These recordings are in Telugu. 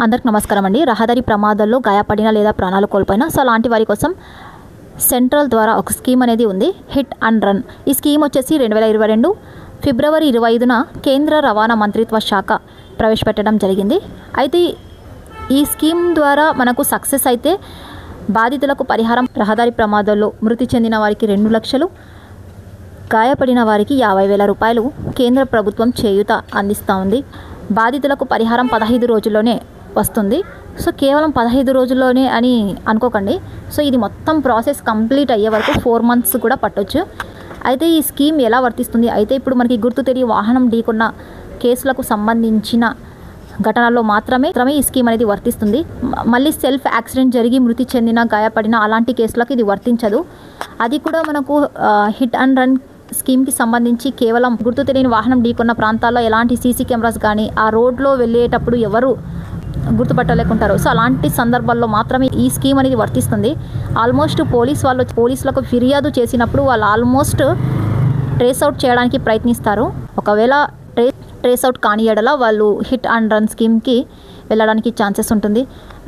అందరికి నమస్కారం అండి. రహదారి ప్రమాదాల్లో గాయపడిన లేదా ప్రాణాలు కోల్పోయిన సో అలాంటి వారి కోసం సెంట్రల్ ద్వారా ఒక స్కీమ్ అనేది ఉంది, హిట్ అండ్ రన్. ఈ స్కీమ్ వచ్చేసి 2022 ఫిబ్రవరి 25న కేంద్ర రవాణా మంత్రిత్వ శాఖ ప్రవేశపెట్టడం జరిగింది. అయితే ఈ స్కీమ్ ద్వారా మనకు సక్సెస్ అయితే బాధితులకు పరిహారం, రహదారి ప్రమాదాల్లో మృతి చెందిన వారికి 2 లక్షలు, గాయపడిన వారికి 50,000 రూపాయలు కేంద్ర ప్రభుత్వం చేయూత అందిస్తూ ఉంది. బాధితులకు పరిహారం 15 రోజుల్లోనే వస్తుంది. సో కేవలం 15 రోజుల్లోనే అని అనుకోకండి. సో ఇది మొత్తం ప్రాసెస్ కంప్లీట్ అయ్యే వరకు 4 మంత్స్ కూడా పట్టొచ్చు. అయితే ఈ స్కీమ్ ఎలా వర్తిస్తుంది అయితే ఇప్పుడు మనకి గుర్తు తెలియ వాహనం ఢీకొన్న కేసులకు సంబంధించిన ఘటనల్లో మాత్రమే ఈ స్కీమ్ అనేది వర్తిస్తుంది. మళ్ళీ సెల్ఫ్ యాక్సిడెంట్ జరిగి మృతి చెందిన, గాయపడిన అలాంటి కేసులకు ఇది వర్తించదు. అది కూడా మనకు హిట్ అండ్ రన్ స్కీమ్కి సంబంధించి కేవలం గుర్తు తెలియని వాహనం ఢీకొన్న ప్రాంతాల్లో ఎలాంటి సీసీ కెమెరాస్ కానీ ఆ రోడ్లో వెళ్ళేటప్పుడు ఎవరు గుర్తుపట్టలేకుంటారు. సో అలాంటి సందర్భాల్లో మాత్రమే ఈ స్కీమ్ అనేది వర్తిస్తుంది. ఆల్మోస్ట్ పోలీసులకు ఫిర్యాదు చేసినప్పుడు వాళ్ళు ఆల్మోస్ట్ ట్రేస్ అవుట్ చేయడానికి ప్రయత్నిస్తారు. ఒకవేళ ట్రేస్ అవుట్ కాని ఎడల వాళ్ళు హిట్ అండ్ రన్ స్కీమ్కి వెళ్ళడానికి ఛాన్సెస్ ఉంటుంది.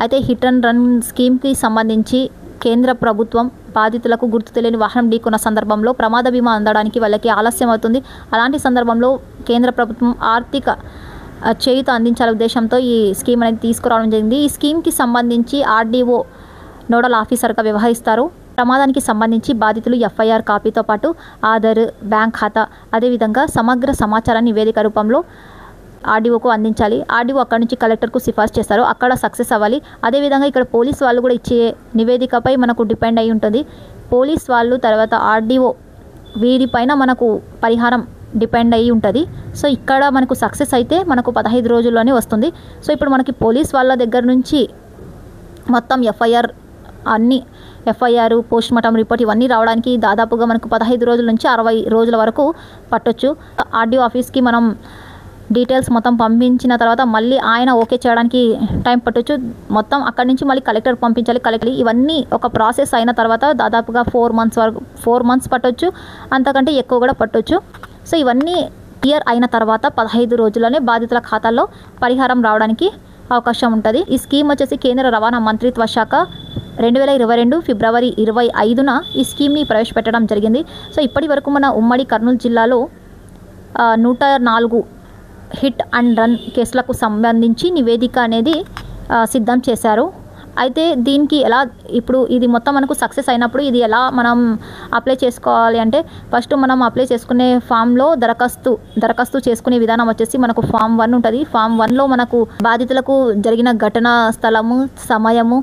అయితే హిట్ అండ్ రన్ స్కీమ్కి సంబంధించి కేంద్ర ప్రభుత్వం బాధితులకు గుర్తు తెలియని వాహనం ఢీకొన్న సందర్భంలో ప్రమాద బీమా అందడానికి వాళ్ళకి ఆలస్యం అవుతుంది. అలాంటి సందర్భంలో కేంద్ర ప్రభుత్వం ఆర్థిక చేయూత అందించాలనే ఉద్దేశంతో ఈ స్కీమ్ అనేది తీసుకురావడం జరిగింది. ఈ స్కీమ్కి సంబంధించి ఆర్డీఓ నోడల్ ఆఫీసర్గా వ్యవహరిస్తారు. ప్రమాదానికి సంబంధించి బాధితులు ఎఫ్ఐఆర్ కాపీతో పాటు ఆధార్, బ్యాంక్ ఖాతా, అదేవిధంగా సమగ్ర సమాచార నివేదిక రూపంలో ఆర్డీఓకు అందించాలి. ఆర్డీఓ అక్కడ నుంచి కలెక్టర్కు సిఫార్సు చేస్తారు, అక్కడ సక్సెస్ అవ్వాలి. అదేవిధంగా ఇక్కడ పోలీస్ వాళ్ళు కూడా ఇచ్చే నివేదికపై మనకు డిపెండ్ అయి ఉంటుంది. పోలీస్ వాళ్ళు తర్వాత ఆర్డీఓ వీరిపైన మనకు పరిహారం డిపెండ్ అయ్యి ఉంటుంది. సో ఇక్కడ మనకు సక్సెస్ అయితే మనకు 15 రోజుల్లోనే వస్తుంది. సో ఇప్పుడు మనకి పోలీస్ వాళ్ళ దగ్గర నుంచి మొత్తం ఎఫ్ఐఆర్, పోస్ట్ మార్టం రిపోర్ట్ ఇవన్నీ రావడానికి దాదాపుగా మనకు 15 రోజుల నుంచి 60 రోజుల వరకు పట్టొచ్చు. ఆర్డీఓ ఆఫీస్కి మనం డీటెయిల్స్ మొత్తం పంపించిన తర్వాత మళ్ళీ ఆయన ఓకే చేయడానికి టైం పట్టొచ్చు. మొత్తం అక్కడి నుంచి మళ్ళీ కలెక్టర్ పంపించాలి. కలెక్టర్ ఇవన్నీ ఒక ప్రాసెస్ అయిన తర్వాత దాదాపుగా 4 మంత్స్ పట్టొచ్చు, అంతకంటే ఎక్కువ కూడా పట్టొచ్చు. సో ఇవన్నీ క్లియర్ అయిన తర్వాత 15 రోజుల్లోనే బాధితుల ఖాతాల్లో పరిహారం రావడానికి అవకాశం ఉంటుంది. ఈ స్కీమ్ వచ్చేసి కేంద్ర రవాణా మంత్రిత్వ శాఖ 2022 ఫిబ్రవరి 25న ఈ స్కీమ్ని ప్రవేశపెట్టడం జరిగింది. సో ఇప్పటి వరకు మన ఉమ్మడి కర్నూలు జిల్లాలో 104 హిట్ అండ్ రన్ కేసులకు సంబంధించి నివేదిక అనేది సిద్ధం చేశారు. అయితే దీనికి ఎలా ఇప్పుడు ఇది మొత్తం మనకు సక్సెస్ అయినప్పుడు ఇది ఎలా మనం అప్లై చేసుకోవాలి అంటే ఫస్ట్ మనం అప్లై చేసుకునే ఫామ్లో దరఖాస్తు చేసుకునే విధానం వచ్చేసి మనకు ఫామ్ 1 ఉంటుంది. ఫామ్ 1లో మనకు బాధితులకు జరిగిన ఘటన స్థలము, సమయము,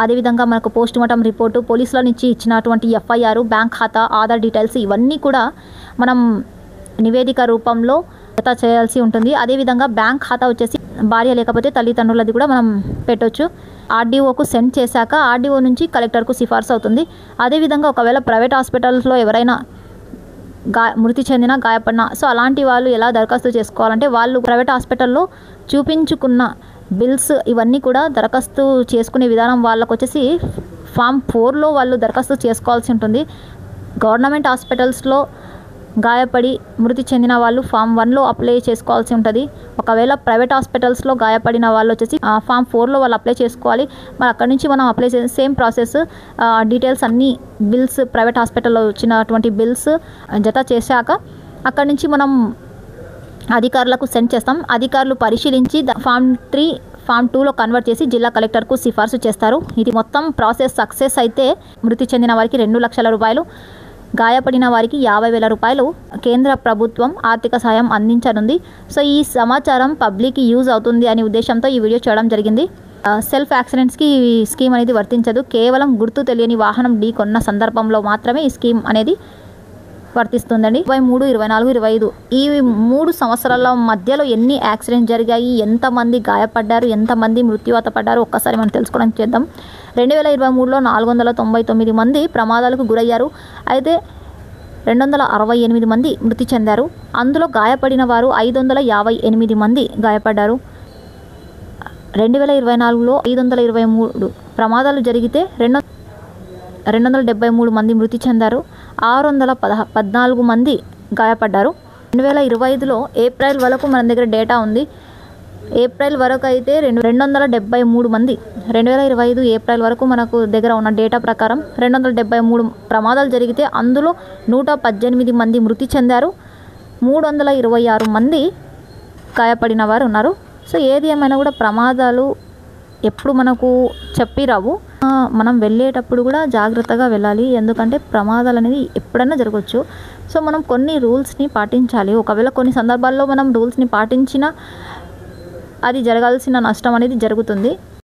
అదేవిధంగా మనకు పోస్ట్ మార్టం రిపోర్టు, పోలీసుల నుంచి ఇచ్చినటువంటి ఎఫ్ఐఆర్, బ్యాంక్ ఖాతా, ఆధార్ డీటెయిల్స్ ఇవన్నీ కూడా మనం నివేదిక రూపంలో జత చేయాల్సి ఉంటుంది. అదేవిధంగా బ్యాంక్ ఖాతా వచ్చేసి భార్య లేకపోతే తల్లిదండ్రులది కూడా మనం పెట్టొచ్చు. ఆర్డీఓకు సెండ్ చేశాక ఆర్డీఓ నుంచి కలెక్టర్కు సిఫార్సు అవుతుంది. అదేవిధంగా ఒకవేళ ప్రైవేట్ హాస్పిటల్స్లో ఎవరైనా మృతి చెందిన, గాయపడిన సో అలాంటి వాళ్ళు ఎలా దరఖాస్తు చేసుకోవాలంటే వాళ్ళు ప్రైవేట్ హాస్పిటల్లో చూపించుకున్న బిల్స్ ఇవన్నీ కూడా దరఖాస్తు చేసుకునే విధానం వాళ్ళకు వచ్చేసి ఫామ్ 4లో వాళ్ళు దరఖాస్తు చేసుకోవాల్సి ఉంటుంది. గవర్నమెంట్ హాస్పిటల్స్లో గాయపడి మృతి చెందిన వాళ్ళు ఫామ్ 1లో అప్లై చేసుకోవాల్సి ఉంటుంది. ఒకవేళ ప్రైవేట్ హాస్పిటల్స్లో గాయపడిన వాళ్ళు వచ్చేసి ఫామ్ 4లో వాళ్ళు అప్లై చేసుకోవాలి. మరి అక్కడి నుంచి మనం అప్లై చేసే సేమ్ ప్రాసెస్, డీటెయిల్స్ అన్నీ బిల్స్, ప్రైవేట్ హాస్పిటల్లో వచ్చినటువంటి బిల్స్ జత చేశాక అక్కడి నుంచి మనం అధికారులకు సెండ్ చేస్తాం. అధికారులు పరిశీలించి ఫామ్ 3, ఫామ్ 2లో కన్వర్ట్ చేసి జిల్లా కలెక్టర్కు సిఫార్సు చేస్తారు. ఇది మొత్తం ప్రాసెస్ సక్సెస్ అయితే మృతి చెందిన వారికి 2 లక్షల రూపాయలు, గాయపడిన వారికి 50,000 రూపాయలు కేంద్ర ప్రభుత్వం ఆర్థిక సాయం అందించనుంది. సో ఈ సమాచారం పబ్లిక్కి యూజ్ అవుతుంది అనే ఉద్దేశంతో ఈ వీడియో చేయడం జరిగింది. సెల్ఫ్ యాక్సిడెంట్స్కి ఈ స్కీమ్ అనేది వర్తించదు. కేవలం గుర్తు తెలియని వాహనం ఢీకొన్న సందర్భంలో మాత్రమే ఈ స్కీమ్ అనేది వర్తిస్తుందండి. 23, 24, 25 ఈ 3 సంవత్సరాల మధ్యలో ఎన్ని యాక్సిడెంట్ జరిగాయి, ఎంతమంది గాయపడ్డారు, ఎంతమంది మృత్యువాత పడ్డారు ఒక్కసారి మనం తెలుసుకోవడానికి చేద్దాం. 2023లో 499 మంది ప్రమాదాలకు గురయ్యారు. అయితే 268 మంది మృతి చెందారు. అందులో గాయపడిన వారు 558 మంది గాయపడ్డారు. 2024లో 523 ప్రమాదాలు జరిగితే 273 మంది మృతి చెందారు. 614 మంది గాయపడ్డారు. 2025లో ఏప్రిల్ వరకు మన దగ్గర డేటా ఉంది. ఏప్రిల్ వరకు అయితే 273 మంది 2025 ఏప్రిల్ వరకు మనకు దగ్గర ఉన్న డేటా ప్రకారం 273 ప్రమాదాలు జరిగితే అందులో 118 మంది మృతి చెందారు, 326 మంది గాయపడిన వారు ఉన్నారు. సో ఏది ఏమైనా కూడా ప్రమాదాలు ఎప్పుడు మనకు చెప్పిరావు. మనం వెళ్ళేటప్పుడు కూడా జాగ్రత్తగా వెళ్ళాలి, ఎందుకంటే ప్రమాదాలు అనేది ఎప్పుడైనా జరగవచ్చు. సో మనం కొన్ని రూల్స్ని పాటించాలి. ఒకవేళ కొన్ని సందర్భాల్లో మనం రూల్స్ని పాటించినా అది జరగాల్సిన నష్టం అనేది జరుగుతుంది.